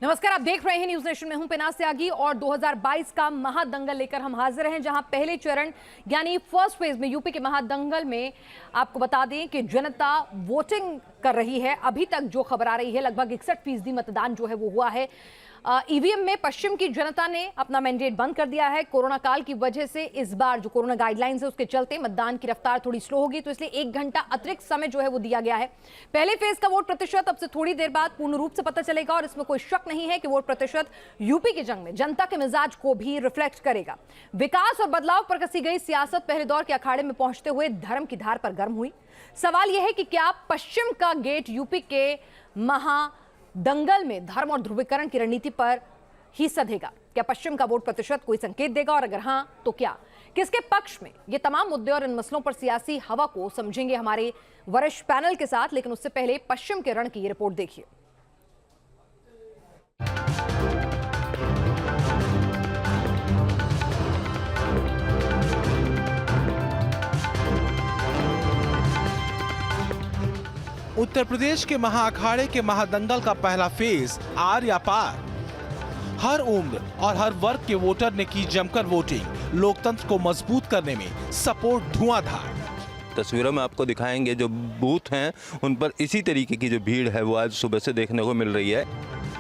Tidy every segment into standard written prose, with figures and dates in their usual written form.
नमस्कार, आप देख रहे हैं न्यूज नेशन में हूं पिनाक त्यागी और 2022 का महादंगल लेकर हम हाजिर हैं, जहां पहले चरण यानी फर्स्ट फेज में यूपी के महादंगल में आपको बता दें कि जनता वोटिंग कर रही है। अभी तक जो खबर आ रही है लगभग 61% मतदान जो है वो हुआ है। ईवीएम में पश्चिम की जनता ने अपना मैंडेट बंद कर दिया है। कोरोना काल की वजह से इस बार जो कोरोना गाइडलाइंस है उसके चलते मतदान की रफ्तार थोड़ी स्लो होगी, तो इसलिए 1 घंटा अतिरिक्त समय जो है वो दिया गया है। पहले फेज का वोट प्रतिशत अब से थोड़ी देर बाद पूर्ण रूप से पता चलेगा और इसमें कोई शक नहीं है कि वोट प्रतिशत यूपी की जंग में जनता के मिजाज को भी रिफ्लेक्ट करेगा। विकास और बदलाव पर कसी गई सियासत पहले दौर के अखाड़े में पहुंचते हुए धर्म की धार पर गर्म हुई। सवाल यह है कि क्या पश्चिम का गेट यूपी के दंगल में धर्म और ध्रुवीकरण की रणनीति पर ही सधेगा? क्या पश्चिम का वोट प्रतिशत कोई संकेत देगा और अगर हां तो क्या? किसके पक्ष में? ये तमाम मुद्दे और इन मसलों पर सियासी हवा को समझेंगे हमारे वरिष्ठ पैनल के साथ, लेकिन उससे पहले पश्चिम के रण की ये रिपोर्ट देखिए। उत्तर प्रदेश के महाअखाड़े के महादंगल का पहला फेज आर या पार। हर उम्र और हर वर्ग के वोटर ने की जमकर वोटिंग। लोकतंत्र को मजबूत करने में सपोर्ट धुआंधार। तस्वीरों में आपको दिखाएंगे जो बूथ हैं उन पर इसी तरीके की जो भीड़ है वो आज सुबह से देखने को मिल रही है।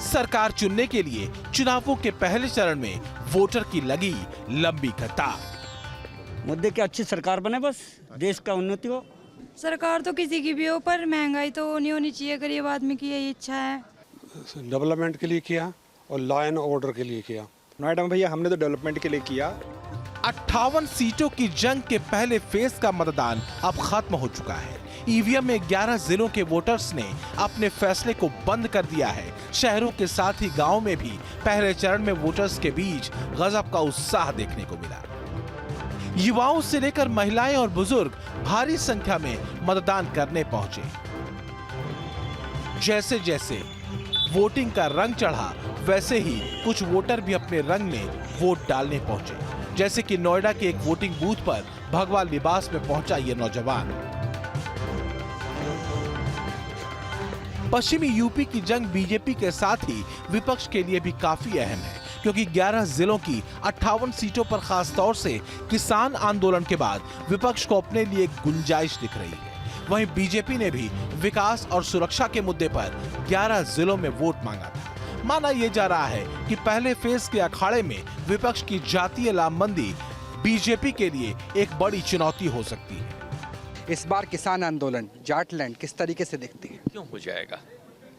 सरकार चुनने के लिए चुनावों के पहले चरण में वोटर की लगी लंबी कतार। मुद्दे की अच्छी सरकार बने, बस देश का उन्नति हो। सरकार तो किसी की भी हो पर महंगाई तो नहीं होनी चाहिए, गरीब आदमी की यही इच्छा है। डेवलपमेंट के लिए किया और लॉ एंड ऑर्डर के लिए किया। नोएडा में भैया हमने तो डेवलपमेंट के लिए किया। 58 सीटों की जंग के पहले फेज का मतदान अब खत्म हो चुका है। ईवीएम में 11 जिलों के वोटर्स ने अपने फैसले को बंद कर दिया है। शहरों के साथ ही गाँव में भी पहले चरण में वोटर्स के बीच गजब का उत्साह देखने को मिला। युवाओं से लेकर महिलाएं और बुजुर्ग भारी संख्या में मतदान करने पहुंचे। जैसे जैसे वोटिंग का रंग चढ़ा वैसे ही कुछ वोटर भी अपने रंग में वोट डालने पहुंचे, जैसे कि नोएडा के एक वोटिंग बूथ पर भगवा लिबास में पहुंचा ये नौजवान। पश्चिमी यूपी की जंग बीजेपी के साथ ही विपक्ष के लिए भी काफी अहम है, क्योंकि 11 जिलों की 58 सीटों पर खास तौर से किसान आंदोलन के बाद विपक्ष को अपने लिए गुंजाइश दिख रही है। वहीं बीजेपी ने भी विकास और सुरक्षा के मुद्दे पर 11 जिलों में वोट मांगा था। माना यह जा रहा है कि पहले फेज के अखाड़े में विपक्ष की जातीय लामबंदी बीजेपी के लिए एक बड़ी चुनौती हो सकती है। इस बार किसान आंदोलन जाटलैंड किस तरीके से दिखती है? क्यों हो जाएगा?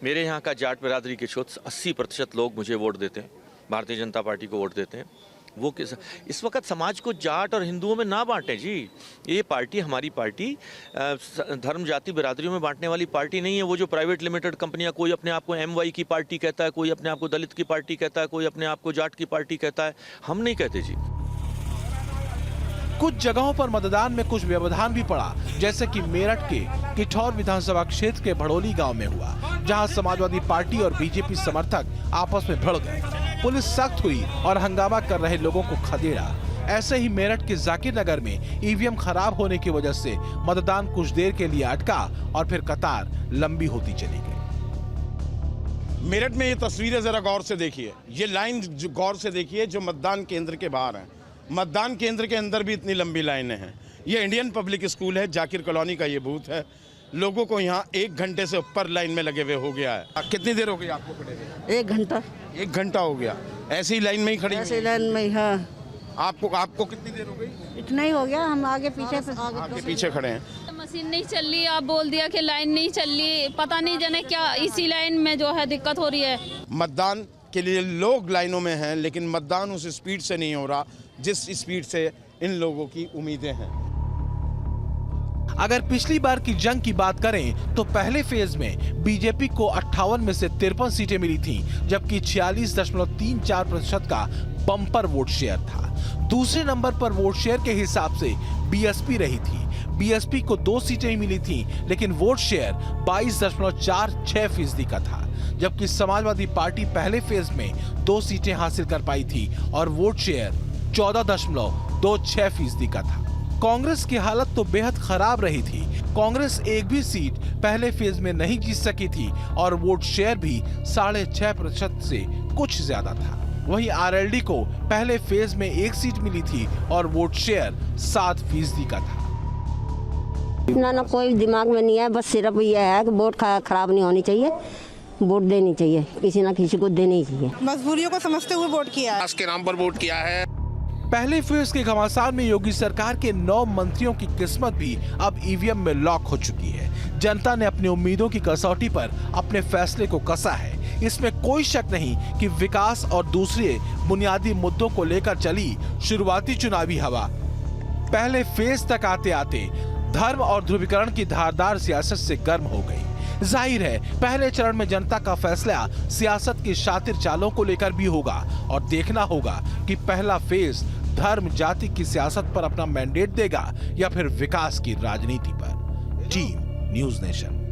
मेरे यहाँ का जाट बिरादरी के 80% लोग मुझे वोट देते हैं, भारतीय जनता पार्टी को वोट देते हैं। वो इस वक्त समाज को जाट और हिंदुओं में ना बांटें जी। ये पार्टी, हमारी पार्टी धर्म जाति बिरादरियों में बांटने वाली पार्टी नहीं है। वो जो प्राइवेट लिमिटेड कंपनियां, कोई अपने आप को MY की पार्टी कहता है, कोई अपने आप को दलित की पार्टी कहता है, कोई अपने आप को जाट की पार्टी कहता है, हम नहीं कहते जी। कुछ जगहों पर मतदान में कुछ व्यवधान भी पड़ा, जैसे कि मेरठ के किठौर विधानसभा क्षेत्र के भड़ोली गांव में हुआ, जहां समाजवादी पार्टी और बीजेपी समर्थक आपस में भिड़ गए। पुलिस सख्त हुई और हंगामा कर रहे लोगों को खदेड़ा। ऐसे ही मेरठ के जाकिर नगर में ईवीएम खराब होने की वजह से मतदान कुछ देर के लिए अटका और फिर कतार लंबी होती चली गई। मेरठ में ये तस्वीरें जरा गौर से देखिए, ये लाइन गौर से देखिए जो मतदान केंद्र के बाहर है। मतदान केंद्र के अंदर भी इतनी लंबी लाइनें हैं। ये इंडियन पब्लिक स्कूल है, जाकिर कॉलोनी का ये बूथ है। लोगों को यहाँ 1 घंटे से ऊपर लाइन में लगे हुए हो गया है। कितनी देर हो गई आपको खड़े हुए? 1 घंटा। 1 घंटा हो गया ऐसी लाइन में ही खड़ी? ऐसी लाइन में, हाँ। आपको कितनी देर हो गई? इतना ही हो गया, हम आगे पीछे खड़े हैं। मशीन नहीं चल रही, आप बोल दिया कि लाइन नहीं चल रही, पता नहीं जाने क्या इसी लाइन में जो है दिक्कत हो रही है। मतदान के लिए लोग लाइनों में हैं, लेकिन मतदान उस स्पीड से नहीं हो रहा जिस स्पीड से इन लोगों की उम्मीदें हैं। अगर पिछली बार की जंग की बात करें तो पहले फेज में बीजेपी को 58 में से 53 सीटें मिली थीं, जबकि 46.34% का बम्पर वोट शेयर था। दूसरे नंबर पर वोट शेयर के हिसाब से बीएसपी रही थी। बीएसपी को 2 सीटें ही मिली थीं, लेकिन वोट शेयर 22.46% का था, जबकि समाजवादी पार्टी पहले फेज में 2 सीटें हासिल कर पाई थी और वोट शेयर 14.26% का था। कांग्रेस की हालत तो बेहद खराब रही थी। कांग्रेस एक भी सीट पहले फेज में नहीं जीत सकी थी और वोट शेयर भी 6.5% से कुछ ज्यादा था। वहीं आरएलडी को पहले फेज में एक सीट मिली थी और वोट शेयर 7% का था। ना कोई दिमाग में नहीं है, बस सिर्फ ये है कि वोट खराब नहीं होनी चाहिए, वोट देनी चाहिए, किसी ना किसी को देनी चाहिए। मजबूरियों को समझते हुए वोट किया है, के नाम पर वोट किया है। पहले फेज के घमासान में योगी सरकार के 9 मंत्रियों की किस्मत भी अब ईवीएम में लॉक हो चुकी है। जनता ने अपनी उम्मीदों की कसौटी पर अपने फैसले को कसा है। इसमें कोई शक नहीं कि विकास और दूसरे बुनियादी मुद्दों को लेकर चली शुरुआती चुनावी हवा पहले फेज तक आते आते धर्म और ध्रुवीकरण की धारदार सियासत से गर्म हो गई। जाहिर है पहले चरण में जनता का फैसला सियासत की शातिर चालों को लेकर भी होगा और देखना होगा कि पहला फेज धर्म जाति की सियासत पर अपना मैंडेट देगा या फिर विकास की राजनीति पर। Team news nation.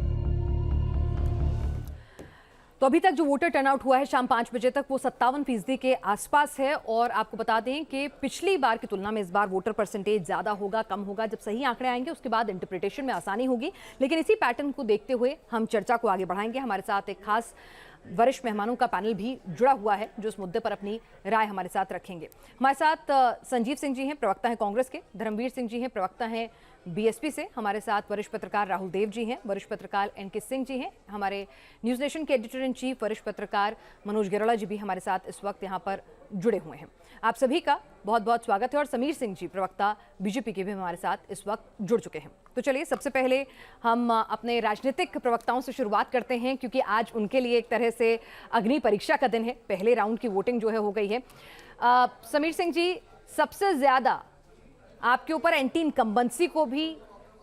तो अभी तक जो वोटर टर्नआउट हुआ है शाम 5 बजे तक वो 57% के आसपास है और आपको बता दें कि पिछली बार की तुलना में इस बार वोटर परसेंटेज ज़्यादा होगा कम होगा, जब सही आंकड़े आएंगे उसके बाद इंटरप्रिटेशन में आसानी होगी। लेकिन इसी पैटर्न को देखते हुए हम चर्चा को आगे बढ़ाएंगे। हमारे साथ एक खास वरिष्ठ मेहमानों का पैनल भी जुड़ा हुआ है जो इस मुद्दे पर अपनी राय हमारे साथ रखेंगे। हमारे साथ संजीव सिंह जी हैं, प्रवक्ता हैं कांग्रेस के, धर्मवीर सिंह जी हैं, प्रवक्ता हैं बीएसपी से। हमारे साथ वरिष्ठ पत्रकार राहुल देव जी हैं, वरिष्ठ पत्रकार एनके सिंह जी हैं, हमारे न्यूज़ नेशन के एडिटर इन चीफ वरिष्ठ पत्रकार मनोज गिरोला जी भी हमारे साथ इस वक्त यहाँ पर जुड़े हुए हैं। आप सभी का बहुत बहुत स्वागत है और समीर सिंह जी प्रवक्ता बीजेपी के भी हमारे साथ इस वक्त जुड़ चुके हैं। तो चलिए सबसे पहले हम अपने राजनीतिक प्रवक्ताओं से शुरुआत करते हैं क्योंकि आज उनके लिए एक तरह से अग्नि परीक्षा का दिन है। पहले राउंड की वोटिंग जो है हो गई है। समीर सिंह जी, सबसे ज़्यादा आपके ऊपर एंटी इनकम्बेंसी को भी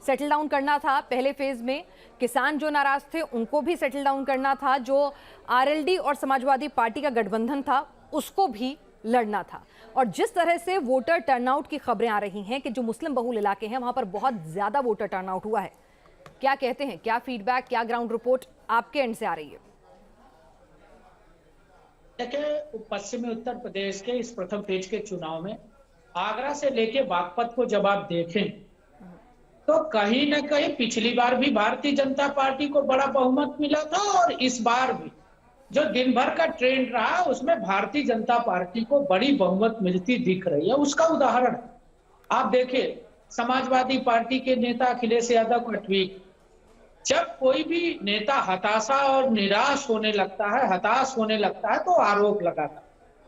सेटल डाउन करना था पहले फेज में, किसान जो नाराज थे उनको भी सेटल डाउन करना था, जो आरएलडी और समाजवादी पार्टी का गठबंधन था उसको भी लड़ना था। और जिस तरह से वोटर टर्नआउट की खबरें आ रही हैं कि जो मुस्लिम बहुल इलाके हैं वहां पर बहुत ज्यादा वोटर टर्नआउट हुआ है, क्या कहते हैं, क्या फीडबैक, क्या ग्राउंड रिपोर्ट आपके एंड से आ रही है? देखिए, पश्चिमी उत्तर प्रदेश के इस प्रथम फेज के चुनाव में आगरा से लेके बागपत को जब आप देखें तो कहीं ना कहीं पिछली बार भी भारतीय जनता पार्टी को बड़ा बहुमत मिला था और इस बार भी जो दिन भर का ट्रेंड रहा उसमें भारतीय जनता पार्टी को बड़ी बहुमत मिलती दिख रही है। उसका उदाहरण आप देखिए, समाजवादी पार्टी के नेता अखिलेश यादव का ट्वीट, जब कोई भी नेता हताशा और निराश होने लगता है, हताश होने लगता है तो आरोप लगाता,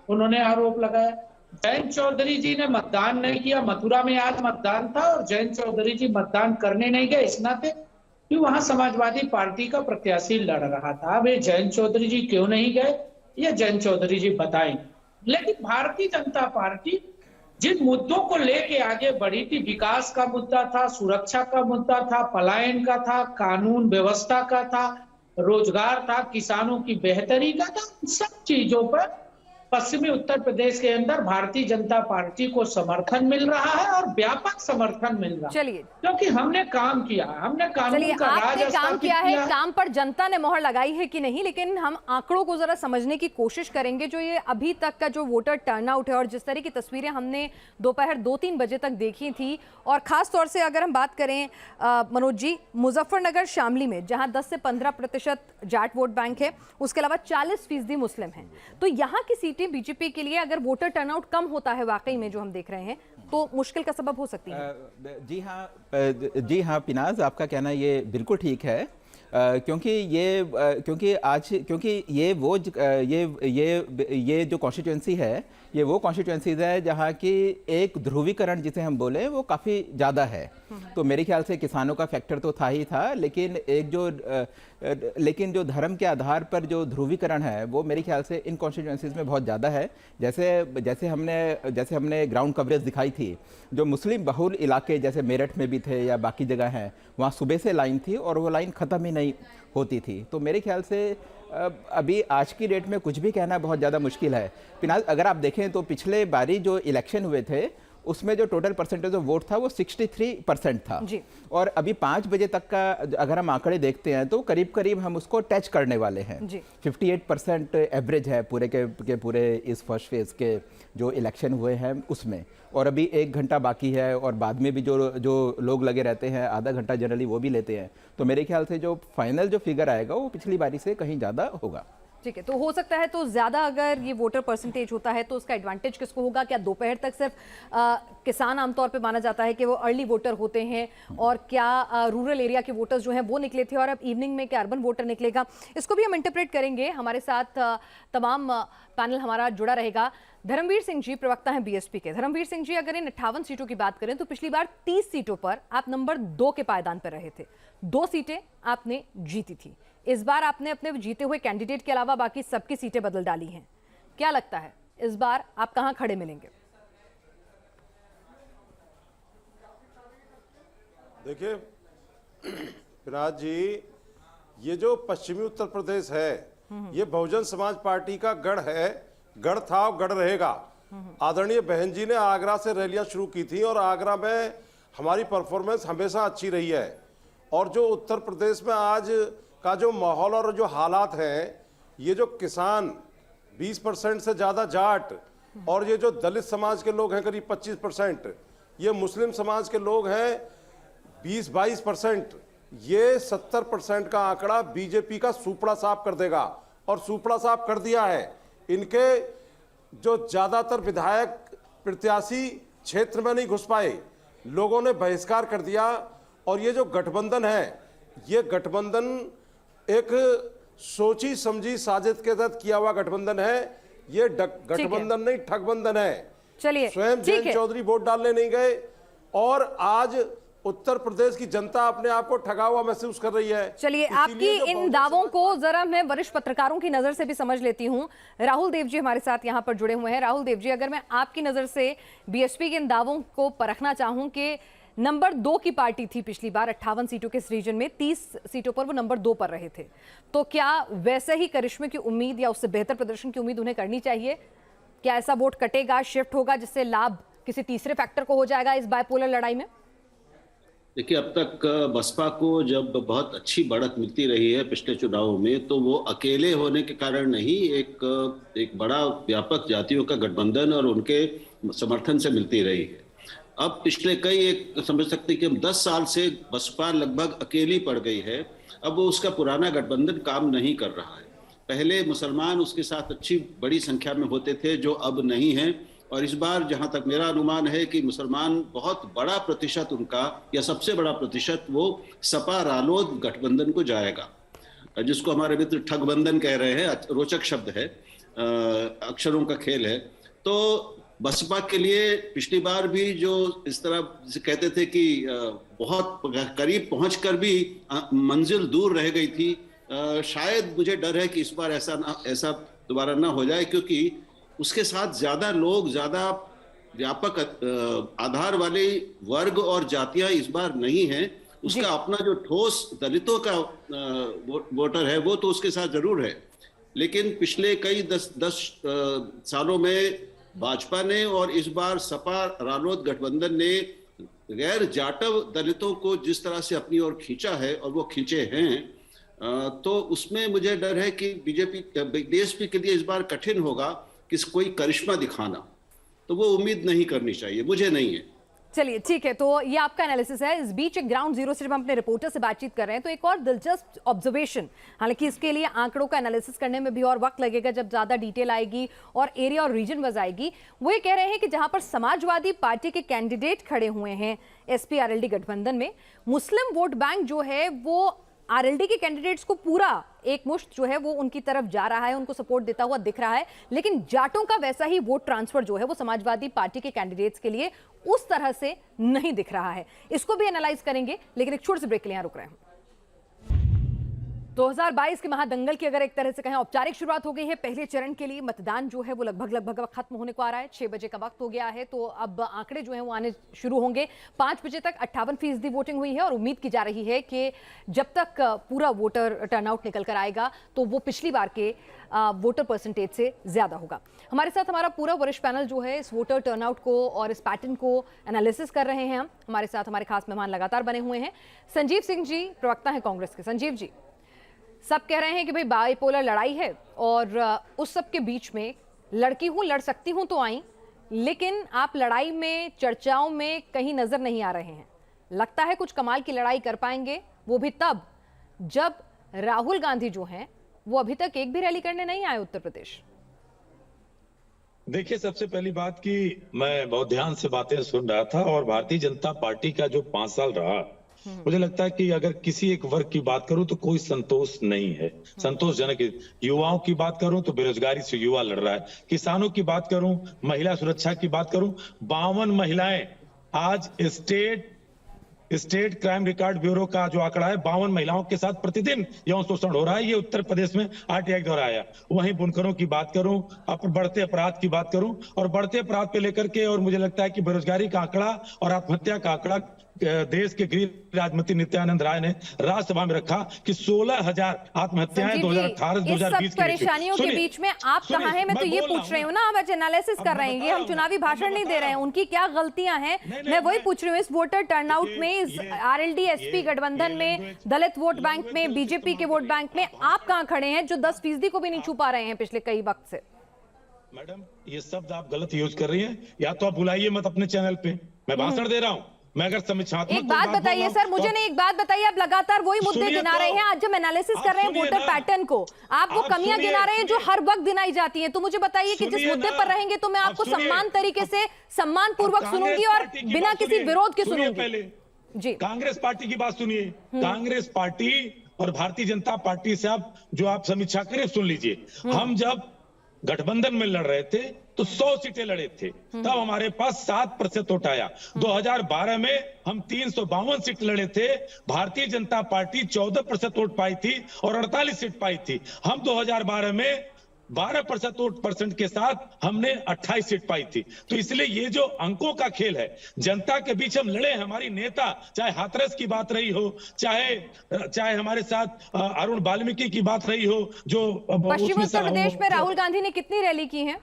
उन्होंने आरोप लगाया। जयंत चौधरी जी ने मतदान नहीं किया, मथुरा में आज मतदान था और जयंत चौधरी जी मतदान करने नहीं गए इस नाते कि वहां समाजवादी पार्टी का प्रत्याशी लड़ रहा था। अब जयंत चौधरी जी क्यों नहीं गए ये जयंत चौधरी जी बताएंगे। लेकिन भारतीय जनता पार्टी जिन मुद्दों को लेके आगे बढ़ी थी, विकास का मुद्दा था, सुरक्षा का मुद्दा था, पलायन का था, कानून व्यवस्था का था, रोजगार था, किसानों की बेहतरी का था, सब चीजों पर पश्चिमी उत्तर प्रदेश के अंदर भारतीय जनता पार्टी को समर्थन मिल रहा है और व्यापक समर्थन मिल रहा है। चलिए, क्योंकि हमने काम किया, हमने कानून का राज काम किया है, काम पर जनता ने मोहर लगाई है कि नहीं, लेकिन हम आंकड़ों को जरा समझने की कोशिश करेंगे। जो ये अभी तक का जो वोटर टर्नआउट है और जिस तरह की तस्वीरें हमने दोपहर 2-3 बजे तक देखी थी, और खास तौर से अगर हम बात करें मनोज जी, मुजफ्फरनगर शामली में जहां 10 से 15% जाट वोट बैंक है, उसके अलावा 40% मुस्लिम हैं, तो यहाँ की सीटें बीजेपी के लिए अगर वोटर टर्नआउट कम होता है वाकई में जो हम देख रहे हैं तो मुश्किल का सबब हो सकती है। जी हाँ पिनाज, आपका कहना ये बिल्कुल ठीक है। क्योंकि ये जो कॉन्स्टिट्यूंसी है ये वो कॉन्स्टिट्यूंसीज है जहाँ की एक ध्रुवीकरण जिसे हम बोले वो काफ़ी ज़्यादा है। तो मेरे ख्याल से किसानों का फैक्टर तो था ही था, लेकिन जो धर्म के आधार पर जो ध्रुवीकरण है वो मेरे ख्याल से इन कॉन्स्टिट्यूंसीज में बहुत ज़्यादा है। जैसे हमने ग्राउंड कवरेज दिखाई थी, जो मुस्लिम बहुल इलाके जैसे मेरठ में भी थे या बाकी जगह हैं, वहाँ सुबह से लाइन थी और वो लाइन ख़त्म ही नहीं होती थी। तो मेरे ख्याल से अभी आज की डेट में कुछ भी कहना बहुत ज़्यादा मुश्किल है। फिलहाल अगर आप देखें तो पिछले बारी जो इलेक्शन हुए थे उसमें जो टोटल परसेंटेज ऑफ वोट था वो 63% था जी। और अभी 5 बजे तक का अगर हम आंकड़े देखते हैं तो करीब करीब हम उसको टच करने वाले हैं जी। 58% एवरेज है पूरे के पूरे इस फर्स्ट फेज के जो इलेक्शन हुए हैं उसमें, और अभी 1 घंटा बाकी है और बाद में भी जो लोग लगे रहते हैं आधा घंटा जनरली वो भी लेते हैं, तो मेरे ख्याल से जो फाइनल जो फिगर आएगा वो पिछली बारी से कहीं ज़्यादा होगा। ठीक है, तो हो सकता है तो ज्यादा अगर ये वोटर परसेंटेज होता है तो उसका एडवांटेज किसको होगा? क्या दोपहर तक सिर्फ किसान आमतौर पे माना जाता है कि वो अर्ली वोटर होते हैं, और क्या रूरल एरिया के वोटर्स जो हैं वो निकले थे और अब इवनिंग में क्या अर्बन वोटर निकलेगा? इसको भी हम इंटरप्रेट करेंगे। हमारे साथ तमाम पैनल हमारा जुड़ा रहेगा। धर्मवीर सिंह जी प्रवक्ता हैं बीएसपी के। धर्मवीर सिंह जी, अगर इन 58 सीटों की बात करें तो पिछली बार 30 सीटों पर आप नंबर 2 के पायदान पर रहे थे, 2 सीटें आपने जीती थी। इस बार आपने अपने जीते हुए कैंडिडेट के अलावा बाकी सबकी सीटें बदल डाली हैं। क्या लगता है इस बार आप कहां खड़े मिलेंगे? देखिए विराज जी, ये जो पश्चिमी उत्तर प्रदेश है ये बहुजन समाज पार्टी का गढ़ है, गढ़ था और गढ़ रहेगा। आदरणीय बहन जी ने आगरा से रैलियां शुरू की थी और आगरा में हमारी परफॉर्मेंस हमेशा अच्छी रही है, और जो उत्तर प्रदेश में आज का जो माहौल और जो हालात हैं, ये जो किसान 20% से ज़्यादा जाट और ये जो दलित समाज के लोग हैं करीब 25%, ये मुस्लिम समाज के लोग हैं 20-22%, ये 70% का आंकड़ा बीजेपी का सुपड़ा साफ कर देगा, और सुपड़ा साफ कर दिया है। इनके जो ज़्यादातर विधायक प्रत्याशी क्षेत्र में नहीं घुस पाए, लोगों ने बहिष्कार कर दिया, और ये जो गठबंधन है ये गठबंधन एक सोची समझी साजिश के तहत किया हुआ गठबंधन है। ये गठबंधन नहीं ठगबंधन है। चलिए, स्वयं जयंत चौधरी वोट डालने नहीं गए, और आज उत्तर प्रदेश की जनता अपने आप को ठगा हुआ महसूस कर रही है। चलिए, आपकी इन दावों को जरा मैं वरिष्ठ पत्रकारों की नजर से भी समझ लेती हूं। राहुल देव जी हमारे साथ यहां पर जुड़े हुए हैं। राहुल देव जी, अगर मैं आपकी नजर से बीएसपी के इन दावों को परखना चाहूं कि नंबर 2 की पार्टी थी पिछली बार 58 सीटों के इस रीजन में, 30 सीटों पर वो नंबर 2 पर रहे थे, तो क्या वैसे ही करिश्मे की उम्मीद या उससे बेहतर प्रदर्शन की उम्मीद उन्हें करनी चाहिए? क्या ऐसा वोट कटेगा, शिफ्ट होगा, जिससे लाभ किसी तीसरे फैक्टर को हो जाएगा इस बायपोलर लड़ाई में? देखिए, अब तक बसपा को जब बहुत अच्छी बढ़त मिलती रही है पिछले चुनावों में, तो वो अकेले होने के कारण नहीं, एक बड़ा व्यापक जातियों का गठबंधन और उनके समर्थन से मिलती रही है। अब पिछले एक समझ सकते हैं कि हम 10 साल से बसपा लगभग अकेली पड़ गई है। अब वो उसका पुराना गठबंधन काम नहीं कर रहा है। पहले मुसलमान उसके साथ अच्छी बड़ी संख्या में होते थे, जो अब नहीं हैं, और इस बार जहां तक मेरा अनुमान है कि मुसलमान बहुत बड़ा प्रतिशत उनका, या सबसे बड़ा प्रतिशत वो सपा रालोद गठबंधन को जाएगा, जिसको हमारे मित्र ठगबंधन कह रहे हैं। रोचक शब्द है, अक्षरों का खेल है। तो बसपा के लिए पिछली बार भी जो इस तरह से कहते थे कि बहुत करीब पहुंचकर भी मंजिल दूर रह गई थी, शायद मुझे डर है कि इस बार ऐसा दोबारा ना हो जाए, क्योंकि उसके साथ ज्यादा लोग, ज्यादा व्यापक आधार वाले वर्ग और जातियां इस बार नहीं हैं। उसका अपना जो ठोस दलितों का वोटर है वो तो उसके साथ जरूर है, लेकिन पिछले कई 10 सालों में भाजपा ने और इस बार सपा रालोद गठबंधन ने गैर जाटव दलितों को जिस तरह से अपनी ओर खींचा है, और वो खींचे हैं, तो उसमें मुझे डर है कि बीएसपी के लिए इस बार कठिन होगा कि कोई करिश्मा दिखाना, तो वो उम्मीद नहीं करनी चाहिए, मुझे नहीं है। चलिए, ठीक है, तो ये आपका एनालिसिस है। इस बीच एक ग्राउंड जीरो से जब हम अपने रिपोर्टर से बातचीत कर रहे हैं तो एक और दिलचस्प ऑब्जर्वेशन, हालांकि इसके लिए आंकड़ों का एनालिसिस करने में भी और वक्त लगेगा जब ज्यादा डिटेल आएगी और एरिया और रीजन वाइज आएगी। वो ये कह रहे हैं कि जहां पर समाजवादी पार्टी के कैंडिडेट खड़े हुए हैं एसपी आरएलडी गठबंधन में, मुस्लिम वोट बैंक जो है वो आरएलडी के कैंडिडेट्स को पूरा एक मुश्त जो है वो उनकी तरफ जा रहा है, उनको सपोर्ट देता हुआ दिख रहा है, लेकिन जाटों का वैसा ही वोट ट्रांसफर जो है वो समाजवादी पार्टी के कैंडिडेट्स के लिए उस तरह से नहीं दिख रहा है। इसको भी एनालाइज करेंगे, लेकिन एक छोटे से ब्रेक के लिए यहां रुक रहे हैं। 2022 के महादंगल की अगर एक तरह से कहें औपचारिक शुरुआत हो गई है। पहले चरण के लिए मतदान जो है वो लगभग खत्म होने को आ रहा है। 6 बजे का वक्त हो गया है, तो अब आंकड़े जो हैं वो आने शुरू होंगे। 5 बजे तक 58% वोटिंग हुई है और उम्मीद की जा रही है कि जब तक पूरा वोटर टर्नआउट निकल कर आएगा तो वो पिछली बार के वोटर परसेंटेज से ज्यादा होगा। हमारे साथ हमारा पूरा वरिष्ठ पैनल जो है इस वोटर टर्नआउट को और इस पैटर्न को एनालिसिस कर रहे हैं। हमारे साथ हमारे खास मेहमान लगातार बने हुए हैं। संजीव सिंह जी प्रवक्ता हैं कांग्रेस के। संजीव जी, सब कह रहे हैं कि भाई बाइपोलर लड़ाई है और उस सब के बीच में लड़की हूं, लड़ सकती हूं तो आई, लेकिन आप लड़ाई में, चर्चाओं में कहीं नजर नहीं आ रहे हैं। लगता है कुछ कमाल की लड़ाई कर पाएंगे, वो भी तब जब राहुल गांधी जो हैं वो अभी तक एक भी रैली करने नहीं आए उत्तर प्रदेश। देखिए, सबसे पहली बात कि मैं बहुत ध्यान से बातें सुन रहा था और भारतीय जनता पार्टी का जो 5 साल रहा, मुझे लगता है कि अगर किसी एक वर्ग की बात करूं तो कोई संतोष नहीं है, संतोषजनक। युवाओं की बात करूं तो बेरोजगारी से युवा लड़ रहा है, किसानों की बात करूं, महिला सुरक्षा की बात करूं, 52 महिलाएं आज स्टेट क्राइम रिकॉर्ड ब्यूरो का जो आंकड़ा है, 52 महिलाओं के साथ प्रतिदिन यौन शोषण हो रहा है। ये उत्तर प्रदेश में आरटीआई द्वारा आया। वहीं बुनकरों की बात करूं, बढ़ते अपराध की बात करूं, और बढ़ते अपराध पे लेकर के, और मुझे लगता है कि बेरोजगारी का आंकड़ा और आत्महत्या का आंकड़ा देश के गृह राज्य मंत्री नित्यानंद राय ने राज्यसभा में रखा कि 16,000 आत्महत्याएं 2018-2020 की परेशानियों के बीच में आप कहां हैं? मैं तो ये पूछ रही हूँ ना, हम आज एनालिसिस कर रहे हैं, ये हम चुनावी भाषण नहीं दे रहे हैं। उनकी क्या गलतियां हैं मैं वही पूछ रही हूँ। इस वोटर टर्नआउट में, इस आरएलडी एसपी गठबंधन में, दलित वोट बैंक में, बीजेपी के वोट बैंक में आप कहां खड़े हैं जो 10% को भी नहीं छू पा रहे हैं पिछले कई वक्त से? मैडम, ये शब्द आप गलत यूज कर रही हैं, या तो आप बुलाइए मत अपने चैनल पे, मैं भाषण दे रहा हूँ। मैं अगर समीक्षात्मक एक बात बताइए सर, मुझे नहीं, एक बात बताइए, आप लगातार वही मुद्दे गिना रहे हैं। आज जब एनालिसिस कर रहे हैं वोटर पैटर्न को, आप वो कमियां गिना रहे हैं जो हर वक्त गिनाई जाती हैं। तो मुझे बताइए कि जिस मुद्दे पर रहेंगे तो मैं आपको सम्मान तरीके से, सम्मान पूर्वक सुनूंगी और बिना किसी विरोध के सुनूंगी। जी, कांग्रेस पार्टी की बात सुनिए। कांग्रेस पार्टी और भारतीय जनता पार्टी से आप समीक्षा करें, सुन लीजिए। हम जब गठबंधन में लड़ रहे थे तो 100 सीटें लड़े थे, तब हमारे पास 7% वोट आया। 2012 में हम 352 सीट लड़े थे, भारतीय जनता पार्टी 14% वोट पाई थी और 48 सीट पाई थी। हम 2012 में 12% वोट के साथ हमने 28 सीट पाई थी। तो इसलिए ये जो अंकों का खेल है, जनता के बीच हम लड़े। हमारी नेता, चाहे हाथरस की बात रही हो, चाहे हमारे साथ अरुण वाल्मीकि की बात रही हो, जो पश्चिम उत्तर प्रदेश में राहुल गांधी ने कितनी रैली की है?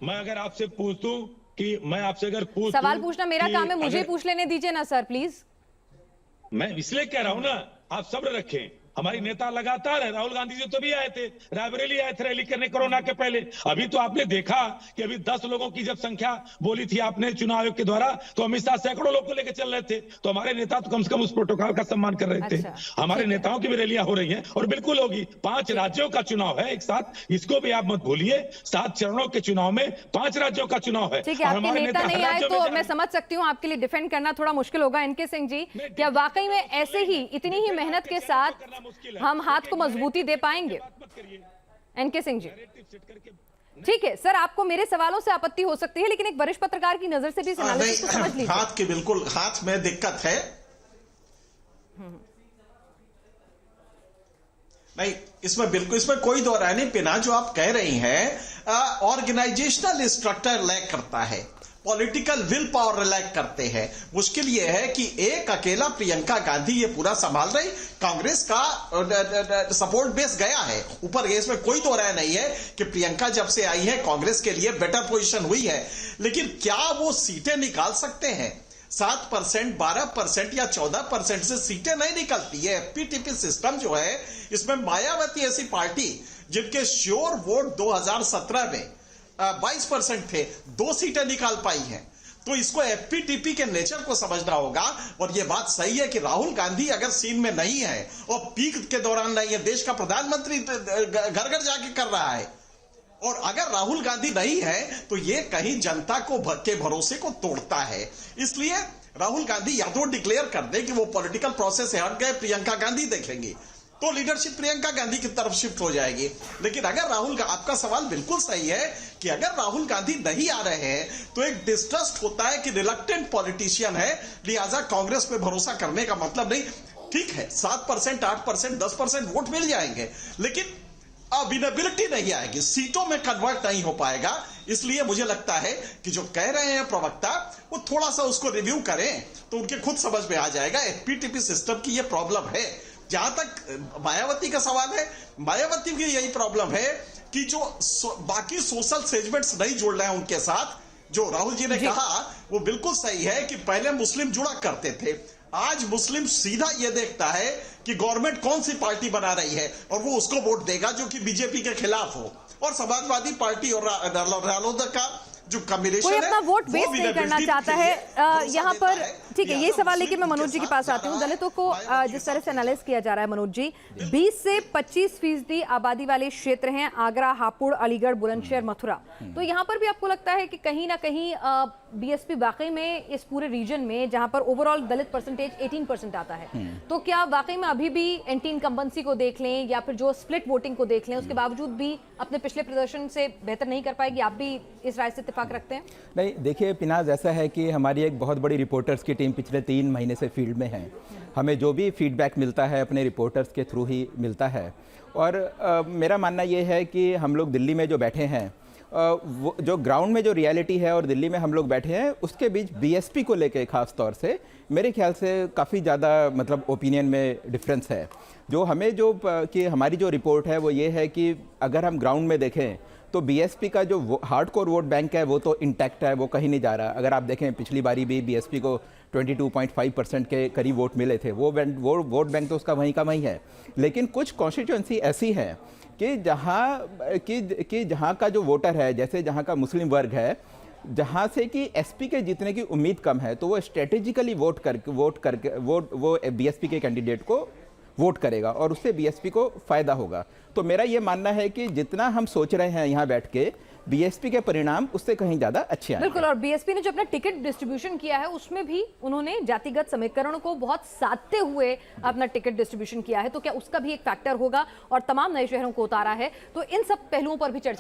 मैं अगर आपसे पूछ दूं कि मैं आपसे अगर पूछ सवाल पूछना मेरा काम है, मुझे पूछ लेने दीजिए ना सर प्लीज। मैं इसलिए कह रहा हूं ना, आप सब्र रखें। हमारी नेता लगातार है, राहुल गांधी जी तो भी आए थे, रायबरेली आए थे रैली करने कोरोना के पहले। अभी तो आपने देखा कि अभी 10 लोगों की जब संख्या बोली थी आपने चुनाव आयोग के द्वारा, तो अमित शाह सैकड़ों लोग को लेकर चल रहे थे। तो हमारे नेता तो कम से कम उस प्रोटोकॉल का सम्मान कर रहे थे। हमारे नेताओं की भी रैलियां हो रही हैं और बिल्कुल होगी। 5 राज्यों का चुनाव है एक साथ, इसको भी आप मत भूलिए। 7 चरणों के चुनाव में 5 राज्यों का चुनाव है। ठीक है, आपके नेता नहीं आए तो मैं समझ सकती हूँ, आपके लिए डिफेंड करना थोड़ा मुश्किल होगा। एनके सिंह जी, क्या वाकई में ऐसे ही, इतनी ही मेहनत के साथ हम हाथ को मजबूती दे पाएंगे? एनके सिंह जी, ठीक है सर, आपको मेरे सवालों से आपत्ति हो सकती है, लेकिन एक वरिष्ठ पत्रकार की नजर से भी समझ लीजिए। हाथ की बिल्कुल, हाथ में दिक्कत है। नहीं, इसमें कोई दो राय नहीं। पिना जो आप कह रही हैं, ऑर्गेनाइजेशनल स्ट्रक्चर लैक करता है, पॉलिटिकल विल पावर लैक करते हैं। मुश्किल यह है कि एक अकेला प्रियंका गांधी ये पूरा संभाल रही। कांग्रेस का सपोर्ट बेस गया है ऊपर, इसमें कोई तो राय नहीं है कि प्रियंका जब से आई है कांग्रेस के लिए बेटर पोजीशन हुई है। लेकिन क्या वो सीटें निकाल सकते हैं? 7%, 12% या 14% से सीटें नहीं निकलती है। एफपीटीपी सिस्टम जो है, इसमें मायावती ऐसी पार्टी जिनके श्योर वोट 2017 में 22% थे, 2 सीटें निकाल पाई हैं। तो इसको एफपीटीपी के नेचर को समझना होगा। और यह बात सही है कि राहुल गांधी अगर सीन में नहीं है और पीक के दौरान नहीं है, देश का प्रधानमंत्री घर घर जाके कर रहा है, और अगर राहुल गांधी नहीं है तो ये कहीं जनता के भरोसे को तोड़ता है। इसलिए राहुल गांधी या तो डिक्लेयर कर दे कि वो पॉलिटिकल प्रोसेस से हट गए, प्रियंका गांधी देखेंगे, तो लीडरशिप प्रियंका गांधी की तरफ शिफ्ट हो जाएगी। लेकिन अगर आपका सवाल बिल्कुल सही है कि अगर राहुल गांधी नहीं आ रहे हैं तो एक डिस्ट्रस्ट होता है कि रिलक्टेंट पॉलिटिशियन है, लिहाजा कांग्रेस पे भरोसा करने का मतलब नहीं। ठीक है 7%, 8%, 10% वोट मिल जाएंगे, लेकिन अवेलेबिलिटी नहीं आएगी, सीटों में कन्वर्ट नहीं हो पाएगा। इसलिए मुझे लगता है कि जो कह रहे हैं प्रवक्ता वो थोड़ा सा उसको रिव्यू करें तो उनके खुद समझ में आ जाएगा। एफपीटीपी सिस्टम की ये प्रॉब्लम है। जहां तक मायावती का सवाल है, मायावती की यही प्रॉब्लम है कि जो बाकी सोशल सेगमेंट्स नहीं जुड़ रहे हैं उनके साथ। जो राहुल जी ने कहा वो बिल्कुल सही है कि पहले मुस्लिम जुड़ा करते थे, आज मुस्लिम सीधा ये देखता है कि गवर्नमेंट कौन सी पार्टी बना रही है और वो उसको वोट देगा जो कि बीजेपी के खिलाफ हो। और समाजवादी पार्टी और रालोद का जो कॉम्बिनेशन कोई अपना वोट वेस्ट नहीं करना चाहता है यहाँ पर। ठीक है, ये सवाल लेके मैं मनोज जी के पास आती हूँ। दलितों को जिस तरह से एनालाइज किया जा रहा है मनोज जी, 20 से 25% आबादी वाले क्षेत्र हैं आगरा, हापुड़, अलीगढ़, बुलंदशहर, मथुरा। तो यहाँ पर भी आपको लगता है कि कहीं ना कहीं बीएसपी वाकई में इस पूरे रीजन में जहाँ पर ओवरऑल दलित परसेंटेज 18% आता है, तो क्या वाकई में अभी भी एंटी इनकम्बेंसी को देख लें या फिर जो स्प्लिट वोटिंग को देख लें, उसके बावजूद भी अपने पिछले प्रदर्शन से बेहतर नहीं कर पाएगी? आप भी इस राय से इत्तेफाक रखते हैं? नहीं, देखिए पिनाज, ऐसा है कि हमारी एक बहुत बड़ी रिपोर्टर्स की टीम पिछले 3 महीने से फील्ड में है। हमें जो भी फीडबैक मिलता है अपने रिपोर्टर्स के थ्रू ही मिलता है। और मेरा मानना ये है कि हम लोग दिल्ली में जो बैठे हैं, वो जो ग्राउंड में जो रियलिटी है और दिल्ली में हम लोग बैठे हैं, उसके बीच बीएसपी को लेके खास तौर से मेरे ख्याल से काफ़ी ज़्यादा मतलब ओपिनियन में डिफरेंस है। जो हमें जो कि हमारी जो रिपोर्ट है वो ये है कि अगर हम ग्राउंड में देखें तो बीएसपी का जो हार्डकोर वोट बैंक है वो तो इंटैक्ट है, वो कहीं नहीं जा रहा। अगर आप देखें पिछली बारी भी बीएसपी को 22.5% के करीब वोट मिले थे, वो वोट बैंक तो उसका वहीं का वहीं है। लेकिन कुछ कॉन्स्टिट्यूंसी ऐसी है कि जहाँ का जो वोटर है, जैसे जहाँ का मुस्लिम वर्ग है, जहाँ से कि एसपी के जीतने की उम्मीद कम है, तो वो स्ट्रेटेजिकली वो बीएसपी के कैंडिडेट को वोट करेगा और उससे बीएसपी को फायदा होगा। तो मेरा ये मानना है कि जितना हम सोच रहे हैं यहाँ बैठ के, बीएसपी के परिणाम उससे कहीं ज्यादा अच्छे आए। बिल्कुल, और बीएसपी ने जो अपना टिकट डिस्ट्रीब्यूशन किया है उसमें भी उन्होंने जातिगत समीकरणों को बहुत साधते हुए अपना टिकट डिस्ट्रीब्यूशन किया है, तो क्या उसका भी एक फैक्टर होगा और तमाम नए शहरों को उतारा है? तो इन सब पहलुओं पर भी चर्चा